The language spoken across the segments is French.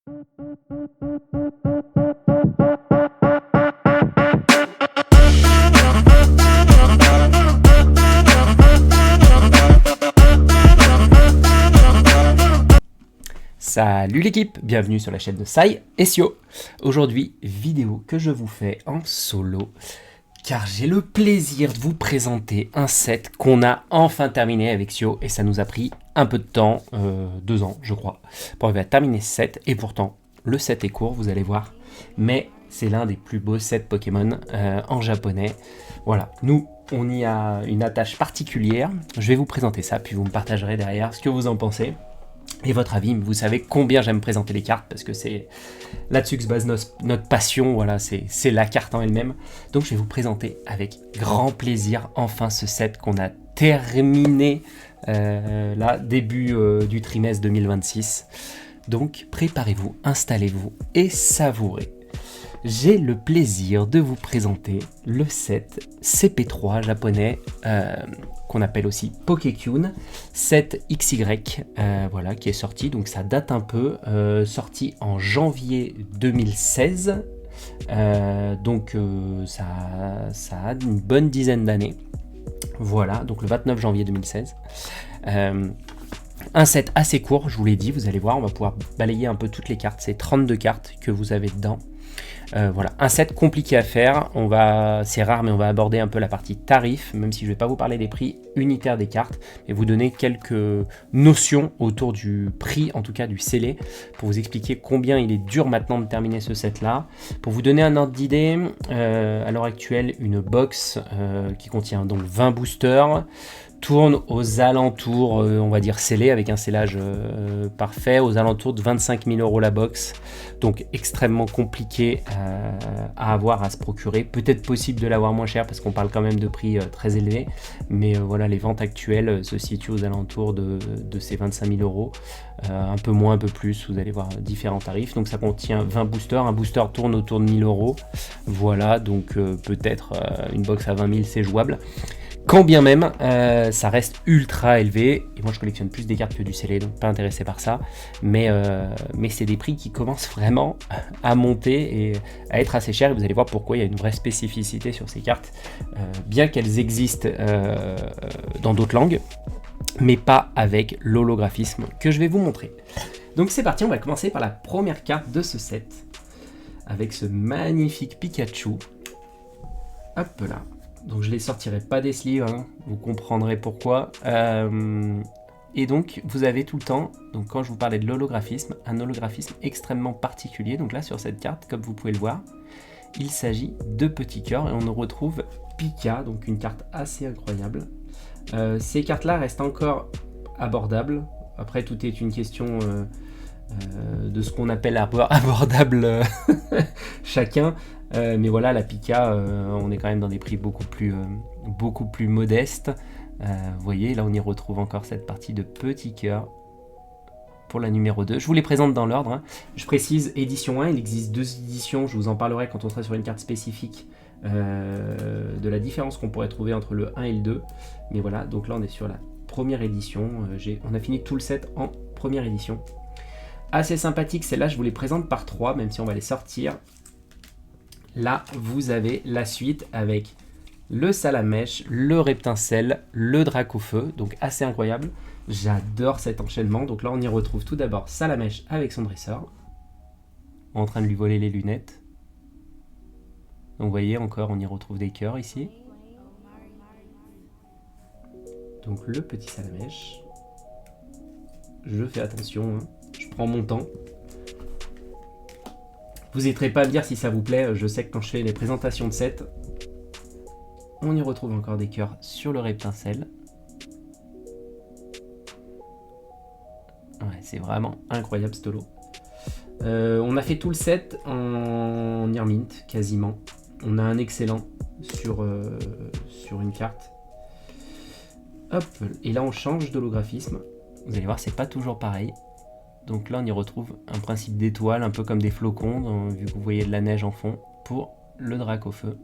Salut l'équipe, bienvenue sur la chaîne de Sai et Sio. Aujourd'hui, vidéo que je vous fais en solo, car j'ai le plaisir de vous présenter un set qu'on a enfin terminé avec Sio, et ça nous a pris un peu de temps, 2 ans je crois, pour arriver à terminer ce set, et pourtant le set est court, vous allez voir, mais c'est l'un des plus beaux sets Pokémon en japonais. Voilà, nous on y a une attache particulière, je vais vous présenter ça, puis vous me partagerez derrière ce que vous en pensez. Et votre avis, vous savez combien j'aime présenter les cartes, parce que c'est là-dessus que se base notre passion, voilà, c'est la carte en elle-même. Donc je vais vous présenter avec grand plaisir enfin ce set qu'on a terminé là, début du trimestre 2026. Donc préparez-vous, installez-vous et savourez. J'ai le plaisir de vous présenter le set CP3 japonais, qu'on appelle aussi Pokécune, set XY, voilà, qui est sorti, donc ça date un peu, sorti en janvier 2016, donc ça a une bonne dizaine d'années, voilà, donc le 29 janvier 2016. Un set assez court, je vous l'ai dit, vous allez voir, on va pouvoir balayer un peu toutes les cartes, c'est 32 cartes que vous avez dedans. Voilà, un set compliqué à faire, c'est rare mais on va aborder un peu la partie tarif, même si je ne vais pas vous parler des prix unitaires des cartes, mais vous donner quelques notions autour du prix, en tout cas du scellé, pour vous expliquer combien il est dur maintenant de terminer ce set là. Pour vous donner un ordre d'idée, à l'heure actuelle, une box qui contient donc 20 boosters, tourne aux alentours, on va dire scellé, avec un scellage parfait, aux alentours de 25 000 € la box, donc extrêmement compliqué à avoir, à se procurer. Peut-être possible de l'avoir moins cher, parce qu'on parle quand même de prix très élevés, mais voilà, les ventes actuelles se situent aux alentours de ces 25 000 €, un peu moins, un peu plus, vous allez voir différents tarifs. Donc ça contient 20 boosters, un booster tourne autour de 1000 €, voilà, donc peut-être une box à 20 000 c'est jouable. Quand bien même, ça reste ultra élevé, et moi je collectionne plus des cartes que du scellé, donc pas intéressé par ça, mais c'est des prix qui commencent vraiment à monter et à être assez chers, et vous allez voir pourquoi il y a une vraie spécificité sur ces cartes, bien qu'elles existent dans d'autres langues, mais pas avec l'holographisme que je vais vous montrer. Donc c'est parti, on va commencer par la première carte de ce set, avec ce magnifique Pikachu, hop là. Donc je ne les sortirai pas des sleeves, hein, vous comprendrez pourquoi. Et donc vous avez tout le temps, donc quand je vous parlais de l'holographisme, un holographisme extrêmement particulier. Donc là sur cette carte, comme vous pouvez le voir, il s'agit de petits cœurs et on retrouve Pika, donc une carte assez incroyable. Ces cartes-là restent encore abordables. Après tout est une question de ce qu'on appelle abordable chacun. Mais voilà, la Pika, on est quand même dans des prix beaucoup plus modestes. Vous voyez, là on y retrouve encore cette partie de petits cœurs pour la numéro 2. Je vous les présente dans l'ordre, hein. Je précise édition 1, il existe 2 éditions, je vous en parlerai quand on sera sur une carte spécifique de la différence qu'on pourrait trouver entre le 1 et le 2. Mais voilà, donc là on est sur la première édition, on a fini tout le set en première édition. Assez sympathique, celle-là je vous les présente par 3, même si on va les sortir. Là, vous avez la suite avec le Salamèche, le Reptincelle, le Dracofeu, donc assez incroyable. J'adore cet enchaînement. Donc là, on y retrouve tout d'abord Salamèche avec son dresseur, en train de lui voler les lunettes. Donc vous voyez, encore, on y retrouve des cœurs ici. Donc le petit Salamèche. Je fais attention, hein. Je prends mon temps. Vous n'hésiterez pas à me dire si ça vous plaît, je sais que quand je fais les présentations de sets, on y retrouve encore des cœurs sur le Reptincelle. Ouais, c'est vraiment incroyable ce holo. On a fait tout le set en Nearmint, quasiment. On a un excellent sur une carte. Hop, et là on change d'holographisme. Vous allez voir, c'est pas toujours pareil. Donc là on y retrouve un principe d'étoile, un peu comme des flocons, vu que vous voyez de la neige en fond, pour le Dracofeu.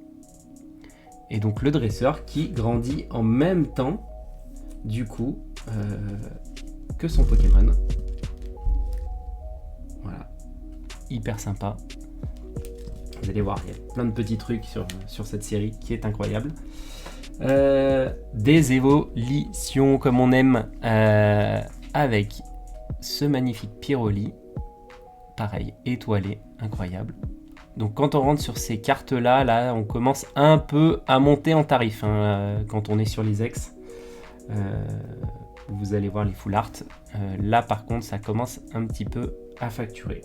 Et donc le dresseur qui grandit en même temps, du coup, que son Pokémon. Voilà. hyper sympa. Vous allez voir, il y a plein de petits trucs sur cette série qui est incroyable. Des évolutions comme on aime avec ce magnifique Pyroli. Pareil, étoilé, incroyable. Donc quand on rentre sur ces cartes-là, là, on commence un peu à monter en tarif quand on est sur les ex. Vous allez voir les full art. Là par contre, ça commence un petit peu à facturer.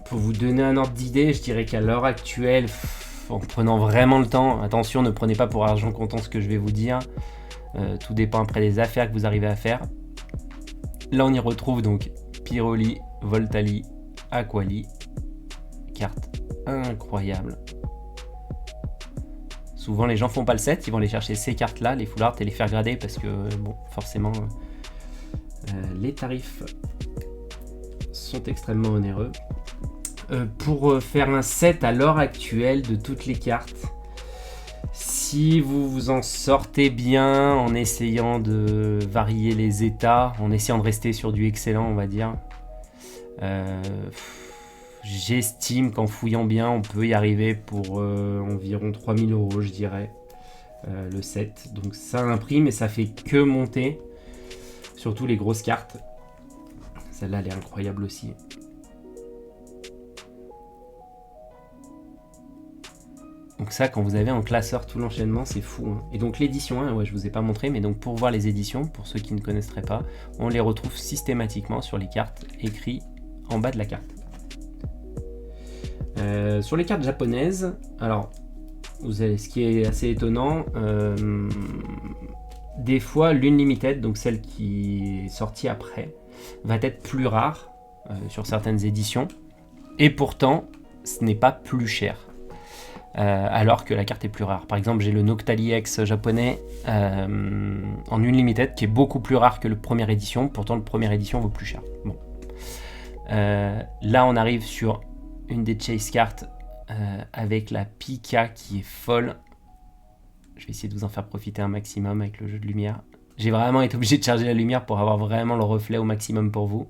Pour vous donner un ordre d'idée, je dirais qu'à l'heure actuelle, en prenant vraiment le temps, attention, ne prenez pas pour argent comptant ce que je vais vous dire. Tout dépend après des affaires que vous arrivez à faire. Là, on y retrouve donc Pyroli, Voltali, Aquali. Carte incroyable. Souvent, les gens font pas le set, ils vont aller chercher ces cartes-là, les full art, et les faire grader parce que, bon, forcément, les tarifs sont extrêmement onéreux. Pour faire un set à l'heure actuelle de toutes les cartes, si vous vous en sortez bien en essayant de varier les états, en essayant de rester sur du excellent, on va dire, j'estime qu'en fouillant bien, on peut y arriver pour environ 3000 €, je dirais, le set. Donc ça imprime et ça fait que monter, surtout les grosses cartes. Celle-là, elle est incroyable aussi. Donc ça, quand vous avez en classeur tout l'enchaînement, c'est fou. Hein. Et donc l'édition 1, ouais, je vous ai pas montré, mais donc pour voir les éditions, pour ceux qui ne connaisseraient pas, on les retrouve systématiquement sur les cartes écrites en bas de la carte. Sur les cartes japonaises, alors, vous avez, ce qui est assez étonnant, des fois l'Unlimited, donc celle qui est sortie après, va être plus rare sur certaines éditions, et pourtant, ce n'est pas plus cher. Alors que la carte est plus rare. Par exemple, j'ai le Noctali X japonais en Unlimited qui est beaucoup plus rare que le première édition. Pourtant, le première édition vaut plus cher. Bon. Là, on arrive sur une des chase cartes avec la Pika qui est folle. Je vais essayer de vous en faire profiter un maximum avec le jeu de lumière. J'ai vraiment été obligé de charger la lumière pour avoir vraiment le reflet au maximum pour vous.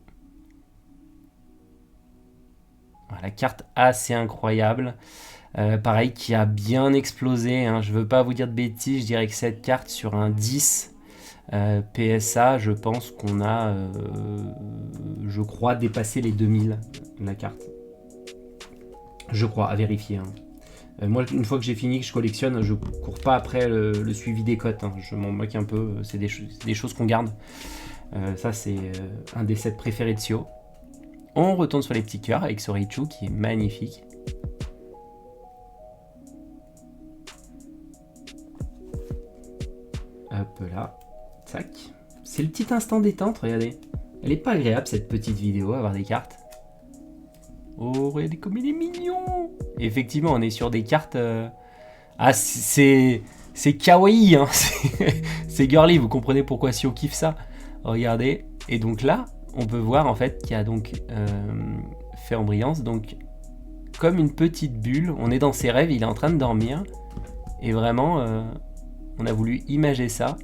Voilà, carte assez incroyable. Pareil, qui a bien explosé, hein. Je veux pas vous dire de bêtises, je dirais que cette carte sur un 10 PSA, je pense qu'on a, je crois, dépassé les 2000 la carte. Je crois, à vérifier. Hein. Moi, une fois que j'ai fini, que je collectionne, je cours pas après le suivi des cotes. Hein. Je m'en moque un peu, c'est des choses qu'on garde. Ça, c'est un des sets préférés de Sio. On retourne sur les petits cœurs avec ce Raichu qui est magnifique. Hop là, tac. C'est le petit instant détente, regardez. Elle est pas agréable cette petite vidéo, avoir des cartes. Oh, regardez comme il est mignon. Et effectivement, on est sur des cartes... Ah, c'est kawaii, hein. C'est girly, vous comprenez pourquoi Sio kiffe ça. Regardez. Et donc là, on peut voir en fait qu'il y a donc fait en brillance, donc comme une petite bulle. On est dans ses rêves, il est en train de dormir. Et vraiment... on a voulu imager ça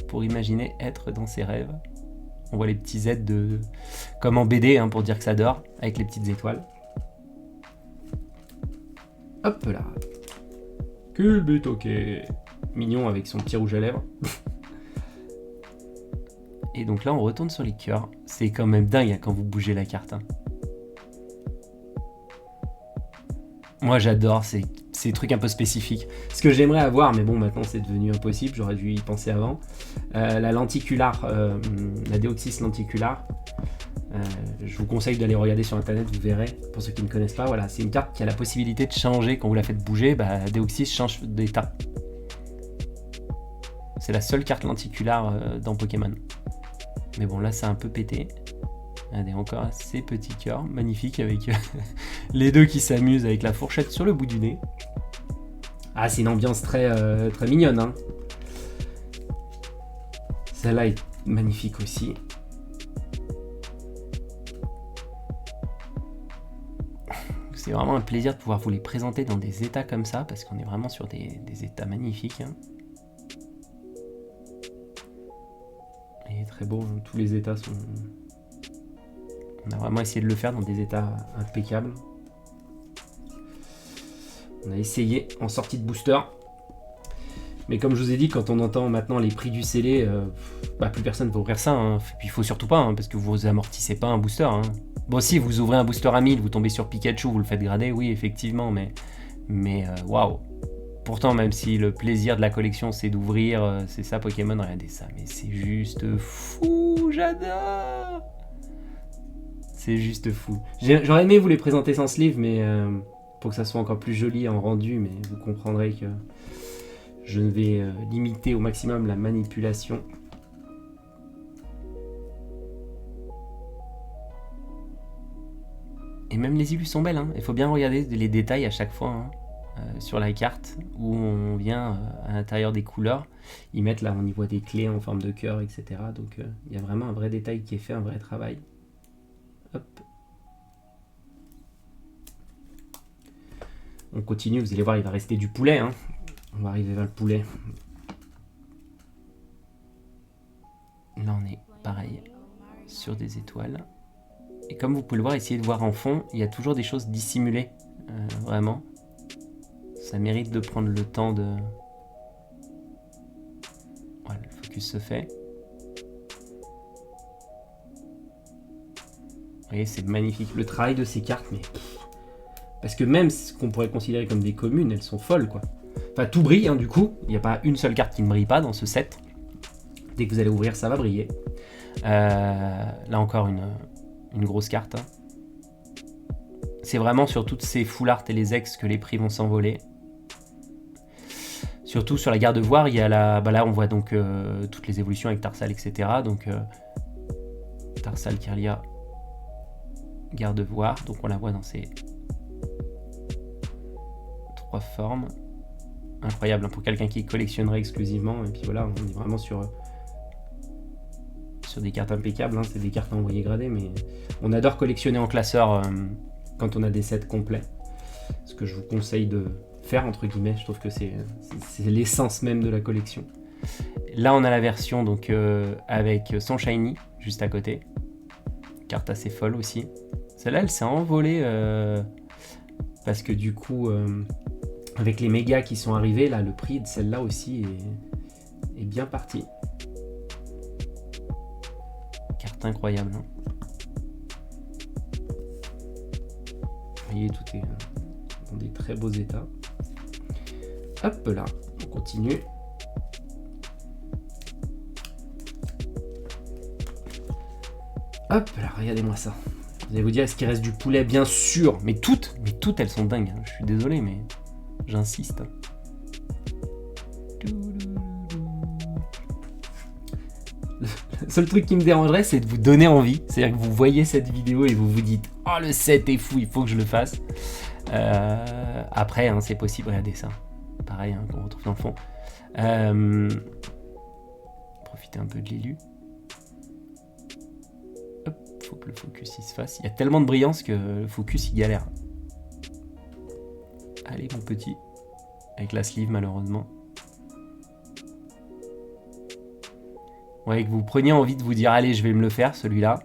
pour imaginer être dans ses rêves. On voit les petits Z comme en BD hein, pour dire que ça dort, avec les petites étoiles. Hop là. Kulbetoke. Mignon avec son petit rouge à lèvres. Et donc là, on retourne sur les cœurs. C'est quand même dingue hein, quand vous bougez la carte. Hein. Moi, j'adore ces trucs un peu spécifiques. Ce que j'aimerais avoir, mais bon, maintenant c'est devenu impossible, j'aurais dû y penser avant. La lenticular, la Deoxys lenticular. Je vous conseille d'aller regarder sur internet, vous verrez, pour ceux qui ne connaissent pas. Voilà, c'est une carte qui a la possibilité de changer quand vous la faites bouger. Bah, Deoxys change d'état. C'est la seule carte lenticular dans Pokémon. Mais bon, là, c'est un peu pété. Regardez encore ces petits cœurs magnifiques avec les deux qui s'amusent avec la fourchette sur le bout du nez. Ah, c'est une ambiance très mignonne. Hein. Celle-là est magnifique aussi. C'est vraiment un plaisir de pouvoir vous les présenter dans des états comme ça, parce qu'on est vraiment sur des états magnifiques. Hein. Et très beau, tous les états On a vraiment essayé de le faire dans des états impeccables. On a essayé en sortie de booster. Mais comme je vous ai dit, quand on entend maintenant les prix du scellé, plus personne ne va ouvrir ça. Hein. Puis il faut surtout pas, hein, parce que vous amortissez pas un booster. Hein. Bon, si vous ouvrez un booster à 1000, vous tombez sur Pikachu, vous le faites grader, oui, effectivement, mais waouh. Pourtant, même si le plaisir de la collection c'est d'ouvrir, c'est ça Pokémon, regardez ça, mais c'est juste fou, j'adore. C'est juste fou. J'aurais aimé vous les présenter sans sleeve, mais pour que ça soit encore plus joli en rendu, mais vous comprendrez que je vais limiter au maximum la manipulation. Et même les illus sont belles, hein. Il faut bien regarder les détails à chaque fois, hein. Sur la carte où on vient à l'intérieur des couleurs, ils mettent là, on y voit des clés en forme de cœur, etc. Donc il y a vraiment un vrai détail qui est fait, un vrai travail. Hop. On continue, vous allez voir, il va rester du poulet, hein. On va arriver vers le poulet. Là on est pareil sur des étoiles. Et comme vous pouvez le voir, essayez de voir en fond, il y a toujours des choses dissimulées, vraiment. Ça mérite de prendre le temps de... Voilà, le focus se fait. Vous voyez, c'est magnifique. Le travail de ces cartes, mais... Parce que même ce qu'on pourrait considérer comme des communes, elles sont folles, quoi. Enfin, tout brille, hein, du coup. Il n'y a pas une seule carte qui ne brille pas dans ce set. Dès que vous allez ouvrir, ça va briller. Là encore, une grosse carte. Hein. C'est vraiment sur toutes ces full art et les ex que les prix vont s'envoler. Surtout sur la Gardevoir, il y a là on voit donc toutes les évolutions avec Tarsal, etc. Donc Tarsal, Kirlia, Gardevoir. Donc on la voit dans ces 3 formes. Incroyable, hein, pour quelqu'un qui collectionnerait exclusivement. Et puis voilà, on est vraiment sur des cartes impeccables. Hein. C'est des cartes à envoyer grader, mais on adore collectionner en classeur quand on a des sets complets. Ce que je vous conseille de faire, entre guillemets, je trouve que c'est l'essence même de la collection. Là on a la version donc avec son shiny juste à côté, carte assez folle aussi. Celle-là elle s'est envolée parce que du coup avec les mégas qui sont arrivés, là le prix de celle-là aussi est bien parti. Carte incroyable, hein. Vous voyez, tout est dans des très beaux états. Hop là, on continue. Hop là, regardez-moi ça. Vous allez vous dire, est-ce qu'il reste du poulet? Bien sûr, mais toutes elles sont dingues. Je suis désolé, mais j'insiste. Le seul truc qui me dérangerait, c'est de vous donner envie. C'est-à-dire que vous voyez cette vidéo et vous vous dites « Oh, le set est fou, il faut que je le fasse. » Après, hein, c'est possible, regardez ça. Pareil, hein, qu'on retrouve dans le fond. Profitez un peu de l'élu. Hop, faut que le focus il se fasse. Il y a tellement de brillance que le focus il galère. Allez mon petit. Avec la sleeve malheureusement. Ouais, que vous preniez envie de vous dire allez je vais me le faire celui-là.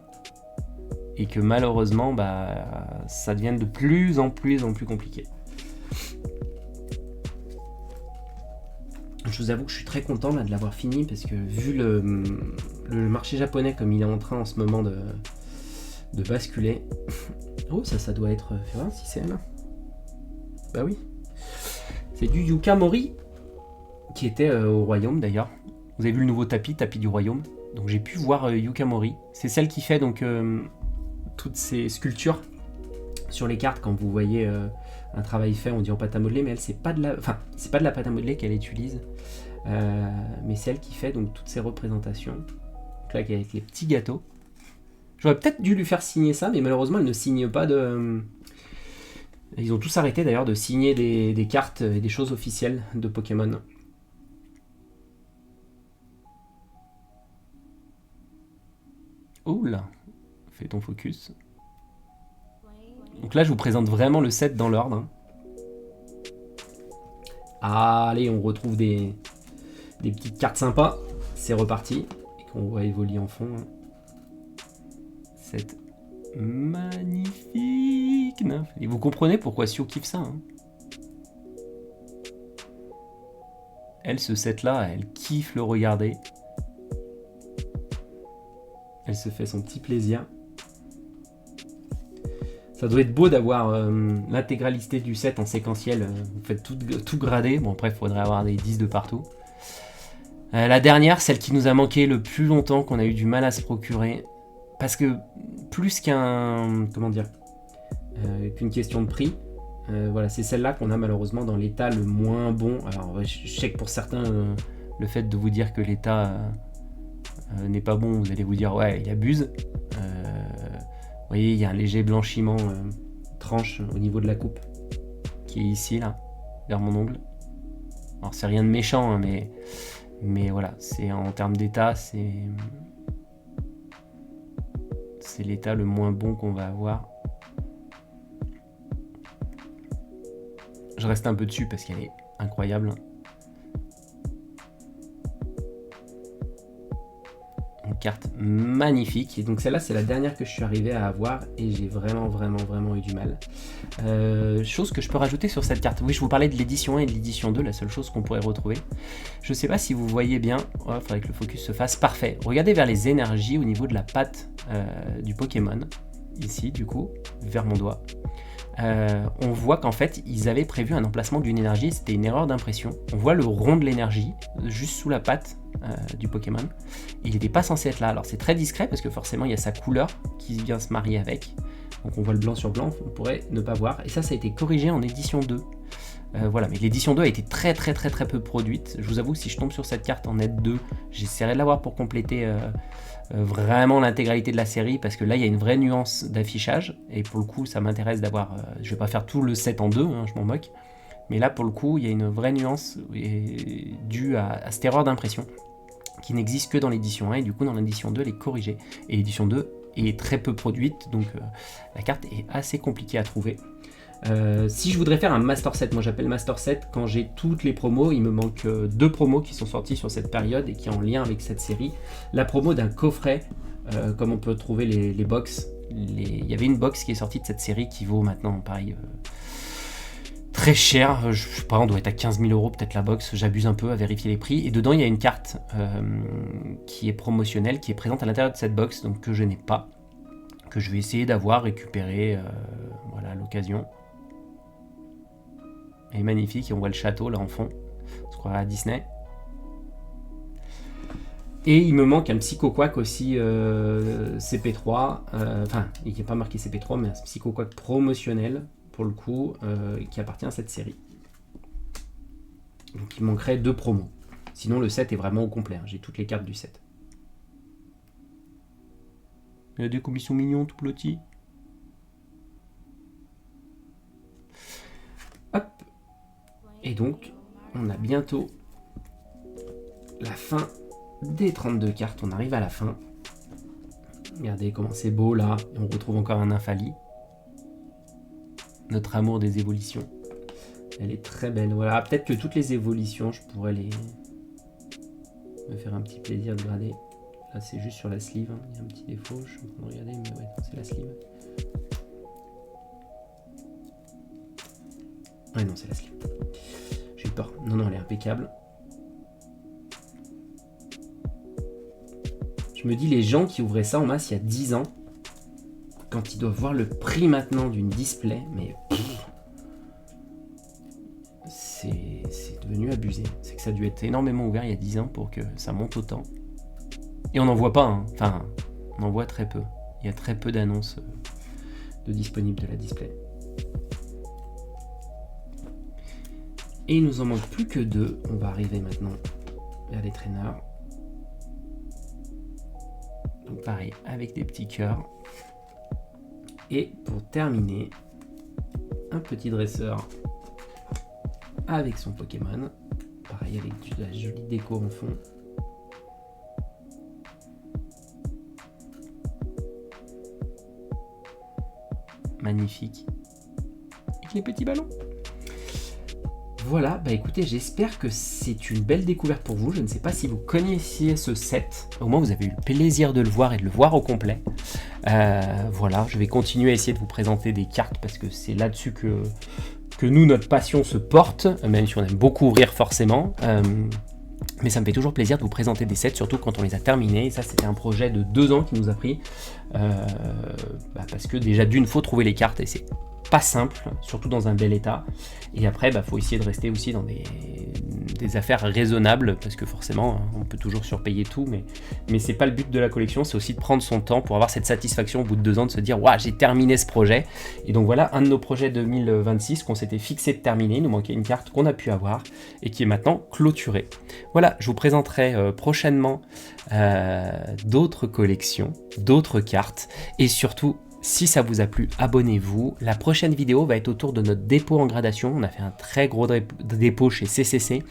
Et que malheureusement ça devient de plus en plus compliqué. Je vous avoue que je suis très content là, de l'avoir fini parce que vu le marché japonais comme il est en train en ce moment de basculer. Oh ça doit être... Fais voir si c'est elle. Bah oui. C'est du Yuka Mori qui était au royaume d'ailleurs. Vous avez vu le nouveau tapis du royaume. Donc j'ai pu voir Yuka Mori. C'est celle qui fait donc toutes ces sculptures sur les cartes quand vous voyez un travail fait, on dit en pâte à modeler, mais elle c'est pas de la pâte à modeler qu'elle utilise, mais c'est elle qui fait donc toutes ces représentations. Donc là avec les petits gâteaux. J'aurais peut-être dû lui faire signer ça, mais malheureusement elle ne signe pas de. Ils ont tous arrêté d'ailleurs de signer des cartes et des choses officielles de Pokémon. Oula, fais ton focus. Donc là, je vous présente vraiment le set dans l'ordre. Hein. Allez, on retrouve des petites cartes sympas. C'est reparti. Et qu'on voit évoluer en fond. Set Magnifique nymphe. Et vous comprenez pourquoi Sio kiffe ça, hein. Elle, ce set-là, elle kiffe le regarder. Elle se fait son petit plaisir. Ça doit être beau d'avoir l'intégralité du set en séquentiel. Vous faites tout gradé. Bon, après, il faudrait avoir des 10 de partout. La dernière, celle qui nous a manqué le plus longtemps, qu'on a eu du mal à se procurer. Parce que plus qu'un... Comment dire qu'une question de prix. Voilà, c'est celle-là qu'on a malheureusement dans l'état le moins bon. Alors, je sais que pour certains, le fait de vous dire que l'état n'est pas bon, vous allez vous dire ouais, il abuse. Vous voyez, il y a un léger blanchiment tranche au niveau de la coupe qui est ici, là, vers mon ongle. Alors, c'est rien de méchant, hein, mais voilà, c'est en termes d'état, c'est l'état le moins bon qu'on va avoir. Je reste un peu dessus parce qu'elle est incroyable. Une carte magnifique. Et donc celle-là, c'est la dernière que je suis arrivé à avoir et j'ai vraiment eu du mal. Chose que je peux rajouter sur cette carte. Oui, je vous parlais de l'édition 1 et de l'édition 2, la seule chose qu'on pourrait retrouver. Je ne sais pas si vous voyez bien. Il faudrait que le focus se fasse. Parfait. Regardez vers les énergies au niveau de la patte du Pokémon. Ici, du coup, vers mon doigt. On voit qu'en fait ils avaient prévu un emplacement d'une énergie, c'était une erreur d'impression. On voit le rond de l'énergie juste sous la patte du Pokémon. Il n'était pas censé être là, alors c'est très discret parce que forcément il y a sa couleur qui vient se marier avec. Donc on voit le blanc sur blanc, on pourrait ne pas voir. Et ça a été corrigé en édition 2. Voilà, mais l'édition 2 a été très peu produite. Je vous avoue que si je tombe sur cette carte en aide 2, j'essaierai de l'avoir pour compléter vraiment l'intégralité de la série, parce que là il y a une vraie nuance d'affichage et pour le coup ça m'intéresse d'avoir, je vais pas faire tout le set en deux, hein, je m'en moque, mais là pour le coup il y a une vraie nuance due à cette erreur d'impression qui n'existe que dans l'édition 1 et du coup dans l'édition 2 elle est corrigée et l'édition 2 est très peu produite, donc la carte est assez compliquée à trouver. Si je voudrais faire un master set, moi j'appelle master set quand j'ai toutes les promos, il me manque 2 promos qui sont sortis sur cette période et qui sont en lien avec cette série. La promo d'un coffret, comme on peut trouver les box. Il y avait une box qui est sortie de cette série qui vaut maintenant pareil très cher, je sais pas, on doit être à 15 000 € peut-être la box, j'abuse un peu à vérifier les prix. Et dedans il y a une carte qui est promotionnelle, qui est présente à l'intérieur de cette box, donc que je n'ai pas, que je vais essayer d'avoir récupéré voilà, à l'occasion. Elle est magnifique et on voit le château là en fond, on se croirait à Disney. Et il me manque un Psycho-Quack aussi CP3, enfin il n'y a pas marqué CP3 mais un Psycho-Quack promotionnel pour le coup qui appartient à cette série. Donc il manquerait 2 promos, sinon le set est vraiment au complet, hein. J'ai toutes les cartes du set. Il y a des commissions mignons tout petits. Hop. Et donc, on a bientôt la fin des 32 cartes. On arrive à la fin. Regardez comment c'est beau là. Et on retrouve encore un Nymphali. Notre amour des évolutions. Elle est très belle. Voilà, peut-être que toutes les évolutions, je pourrais me faire un petit plaisir de grader. Là, c'est juste sur la sleeve. Hein. Il y a un petit défaut. Je suis en train de regarder, mais ouais, c'est la sleeve. Ouais, non, c'est la sleeve. J'ai eu peur. Non, elle est impeccable. Je me dis, les gens qui ouvraient ça en masse il y a 10 ans, quand ils doivent voir le prix maintenant d'une display, mais c'est devenu abusé. C'est que ça a dû être énormément ouvert il y a 10 ans pour que ça monte autant. Et on n'en voit pas, hein. Enfin, on en voit très peu. Il y a très peu d'annonces de disponibles de la display. Et il nous en manque plus que 2. On va arriver maintenant vers les traîneurs. Donc pareil, avec des petits cœurs. Et pour terminer, un petit dresseur avec son Pokémon. Pareil, avec de la jolie déco en fond. Magnifique. Avec les petits ballons. Voilà, bah écoutez, j'espère que c'est une belle découverte pour vous. Je ne sais pas si vous connaissiez ce set. Au moins, vous avez eu le plaisir de le voir et de le voir au complet. Voilà, je vais continuer à essayer de vous présenter des cartes parce que c'est là-dessus que nous, notre passion se porte, même si on aime beaucoup ouvrir forcément. Mais ça me fait toujours plaisir de vous présenter des sets, surtout quand on les a terminés. Et ça, c'était un projet de 2 ans qui nous a pris. Parce que déjà, d'une, faut trouver les cartes et c'est pas simple, surtout dans un bel état. Et après, faut essayer de rester aussi dans des affaires raisonnables, parce que forcément, on peut toujours surpayer tout, mais c'est pas le but de la collection, c'est aussi de prendre son temps pour avoir cette satisfaction au bout de 2 ans, de se dire « Waouh, j'ai terminé ce projet !» Et donc voilà, un de nos projets 2026 qu'on s'était fixé de terminer, il nous manquait une carte qu'on a pu avoir, et qui est maintenant clôturée. Voilà, je vous présenterai prochainement d'autres collections, d'autres cartes, et surtout, si ça vous a plu, abonnez-vous. La prochaine vidéo va être autour de notre dépôt en gradation. On a fait un très gros dépôt chez CCC,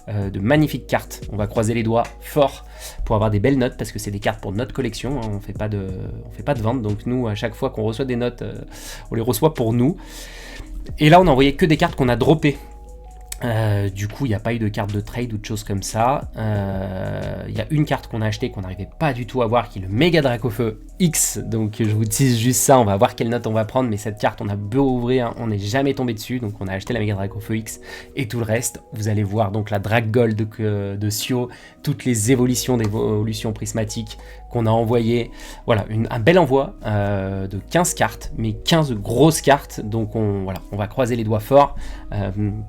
de magnifiques cartes. On va croiser les doigts fort pour avoir des belles notes, parce que c'est des cartes pour notre collection, hein. On fait pas de vente, donc nous, à chaque fois qu'on reçoit des notes, on les reçoit pour nous. Et là, on a envoyé que des cartes qu'on a droppées. Du coup, il n'y a pas eu de carte de trade ou de choses comme ça. Il y a une carte qu'on a achetée qu'on n'arrivait pas du tout à voir, qui est le Méga Dracofeu X. Donc je vous dis juste ça, on va voir quelle note on va prendre. Mais cette carte, on a beau ouvrir, on n'est jamais tombé dessus. Donc on a acheté la Méga Dracofeu X et tout le reste. Vous allez voir donc la Drag Gold de Sio, toutes les évolutions d'évolution prismatique qu'on a envoyé. Voilà, un bel envoi de 15 cartes, mais 15 grosses cartes. Donc on va croiser les doigts fort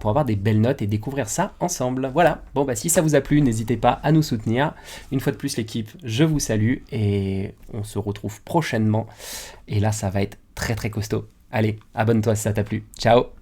pour avoir des belles notes et découvrir ça ensemble. Voilà, bon si ça vous a plu, n'hésitez pas à nous soutenir. Une fois de plus l'équipe, je vous salue et on se retrouve prochainement. Et là ça va être très très costaud. Allez, abonne-toi si ça t'a plu. Ciao!